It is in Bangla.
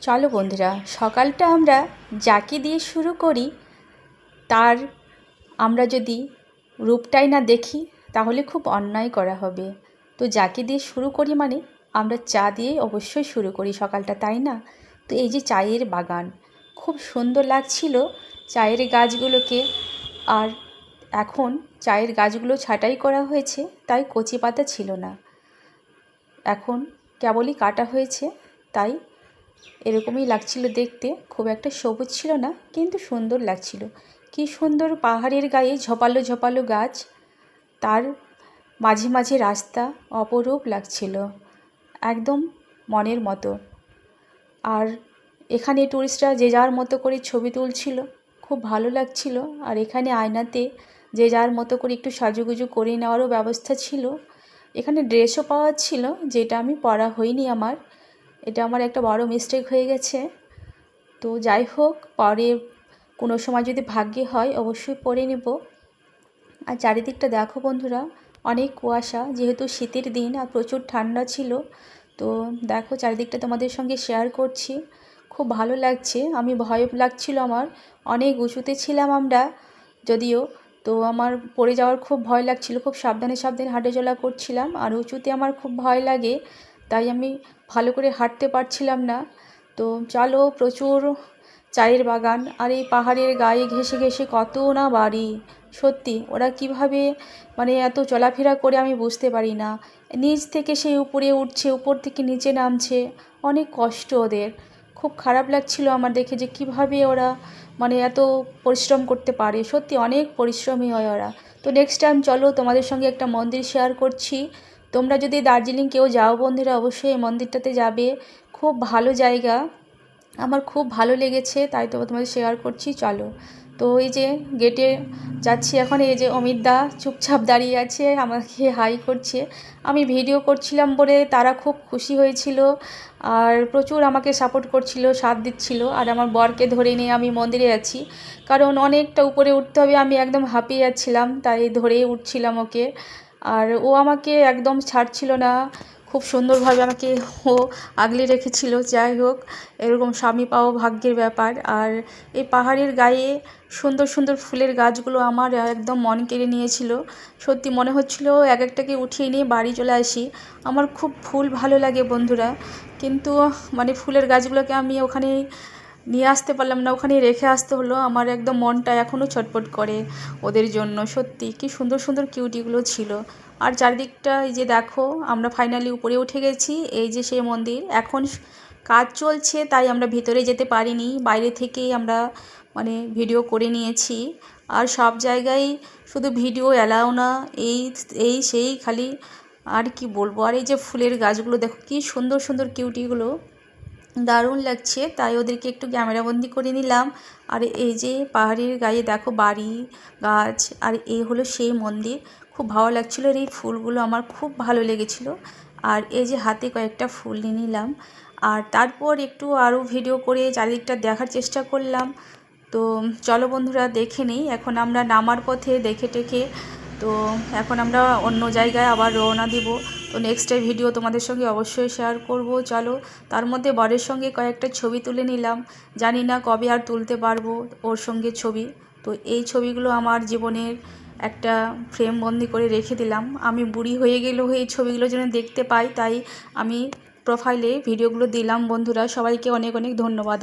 চলো বন্ধুরা, সকালটা আমরা যাকে দিয়ে শুরু করি তার আমরা যদি রূপটাই না দেখি তাহলে খুব অন্যায় করা হবে। তো যাকে দিয়ে শুরু করি মানে আমরা চা দিয়ে অবশ্যই শুরু করি সকালটা, তাই না? তো এই যে চায়ের বাগান, খুব সুন্দর লাগছিল চায়ের গাছগুলোকে। আর এখন চায়ের গাছগুলো ছাঁটাই করা হয়েছে, তাই কচি পাতা ছিল না, এখন কেবলই কাটা হয়েছে, তাই এরকমই লাগছিল দেখতে। খুব একটা সবুজ ছিল না, কিন্তু সুন্দর লাগছিল। কি সুন্দর পাহাড়ের গায়ে ঝোপালো ঝোপালো গাছ, তার মাঝে মাঝে রাস্তা, অপরূপ লাগছিল, একদম মনের মতো। আর এখানে টুরিস্টরা যে যার মতো করে ছবি তুলছিল, খুব ভালো লাগছিল। আর এখানে আয়নাতে যে যার মতো করে একটু সাজুগুজু করে নেওয়ারও ব্যবস্থা ছিল। এখানে ড্রেসও পাওয়া ছিল, যেটা আমি পরা হয়নি আমার, এটা আমার একটা বড় মিস্টেক হয়ে গেছে। তো যাই হোক, পরে কোনো সময় যদি ভাগ্যে হয় অবশ্যই পরে নেব। আর চারিদিকটা দেখো বন্ধুরা, অনেক কুয়াশা, যেহেতু শীতের দিন আর প্রচুর ঠান্ডা ছিল। তো দেখো চারিদিকটা তোমাদের সঙ্গে শেয়ার করছি, খুব ভালো লাগছে। আমি ভয় লাগছিল আমার, অনেক উঁচুতে ছিলাম আমরা যদিও, তো আমার পড়ে যাওয়ার খুব ভয় লাগছিল। খুব সাবধানে সাবধানে হাঁটাচলা করছিলাম, আর উঁচুতে আমার খুব ভয় লাগে, তাই আমি ভালো করে হাঁটতে পারছিলাম না। তো চলো, প্রচুর চায়ের বাগান, আর এই পাহাড়ের গায়ে ঘেঁষে ঘেঁষে কত না বাড়ি। সত্যি ওরা কিভাবে মানে এত চলাফেরা করে আমি বুঝতে পারি না। নিচ থেকে সেই উপরে উঠছে, উপর থেকে নিচে নামছে, অনেক কষ্ট ওদের। খুব খারাপ লাগছিল আমার দেখে যে কিভাবে ওরা মানে এত পরিশ্রম করতে পারে। সত্যি অনেক পরিশ্রমী হয় ওরা। তো নেক্সট টাইম চলো, তোমাদের সঙ্গে একটা মন্দির শেয়ার করছি। তোমরা যদি দার্জিলিং কেউ যাও বন্ধুরা, অবশ্যই এই মন্দিরটাতে যাবে, খুব ভালো জায়গা, আমার খুব ভালো লেগেছে, তাই তো তোমাদের শেয়ার করছি। চলো, তো এই যে গেটে যাচ্ছি এখন, এই যে অমিত দা চুপচাপ দাঁড়িয়ে আছে, আমাকে হাই করছে। আমি ভিডিও করছিলাম বলে তারা খুব খুশি হয়েছিল, আর প্রচুর আমাকে সাপোর্ট করছিল, সাথ দিচ্ছিল। আর আমার বরকে ধরে নিয়ে আমি মন্দিরে যাচ্ছি, কারণ অনেকটা উপরে উঠতে হবে, আমি একদম হাঁপিয়ে যাচ্ছিলাম, তাই ধরেই উঠছিলাম ওকে। আর ও আমাকে একদম ছাড়ছিল না, খুব সুন্দরভাবে আমাকে ও আগলে রেখেছিল। যাই হোক, এরকম স্বামী পাওয়া ভাগ্যের ব্যাপার। আর এই পাহাড়ের গায়ে সুন্দর সুন্দর ফুলের গাছগুলো আমার একদম মন কেড়ে নিয়েছিল। সত্যি মনে হচ্ছিল এক একটাকে উঠিয়ে নিয়ে বাড়ি চলে আসি। আমার খুব ফুল ভালো লাগে বন্ধুরা, কিন্তু মানে ফুলের গাছগুলোকে আমি ওখানে নিয়ে আসতে পারলাম না, ওখানে রেখে আসতে হলো। আমার একদম মনটা এখনও ছটফট করে ওদের জন্য। সত্যি কি সুন্দর সুন্দর কিউটিগুলো ছিল। আর চারদিকটা এই যে দেখো, আমরা ফাইনালি উপরে উঠে গেছি। এই যে সেই মন্দির, এখন কাজ চলছে তাই আমরা ভিতরে যেতে পারিনি, বাইরে থেকেই আমরা মানে ভিডিও করে নিয়েছি। আর সব জায়গায় শুধু ভিডিও অ্যালাউ না, এই এই সেই খালি, আর কি বলবো। আর এই যে ফুলের গাছগুলো দেখো, কি সুন্দর সুন্দর কিউটিগুলো, দারুণ লাগছে, তাই ওদেরকে একটু ক্যামেরাবন্দি করে নিলাম। আর এই যে পাহাড়ের গায়ে দেখো বাড়ি, গাছ, আর এই হলো সেই মন্দির। খুব ভালো লাগছিল, আর এই ফুলগুলো আমার খুব ভালো লেগেছিলো। আর এই যে হাতে কয়েকটা ফুল নিয়ে নিলাম, আর তারপর একটু আরও ভিডিও করে চারিদিকটা দেখার চেষ্টা করলাম। তো চলো বন্ধুরা, দেখে নিই। এখন আমরা নামার পথে দেখে টেখে, তো এখন আমরা অন্য জায়গায় আবার রওনা দিব। তো নেক্সট ভিডিও তোমাদের সঙ্গে অবশ্যই শেয়ার করব। চলো, তার মধ্যে বরের সঙ্গে কয়েকটা ছবি তুলে নিলাম, জানি না কবে আর তুলতে পারবো ওর সঙ্গে ছবি। তো এই ছবিগুলো আমার জীবনের একটা ফ্রেম বন্দি করে রেখে দিলাম। আমি বুড়ি হয়ে গেলেও এই ছবিগুলো যেন দেখতে পাই, তাই আমি প্রোফাইলে ভিডিওগুলো দিলাম বন্ধুরা। সবাইকে অনেক অনেক ধন্যবাদ।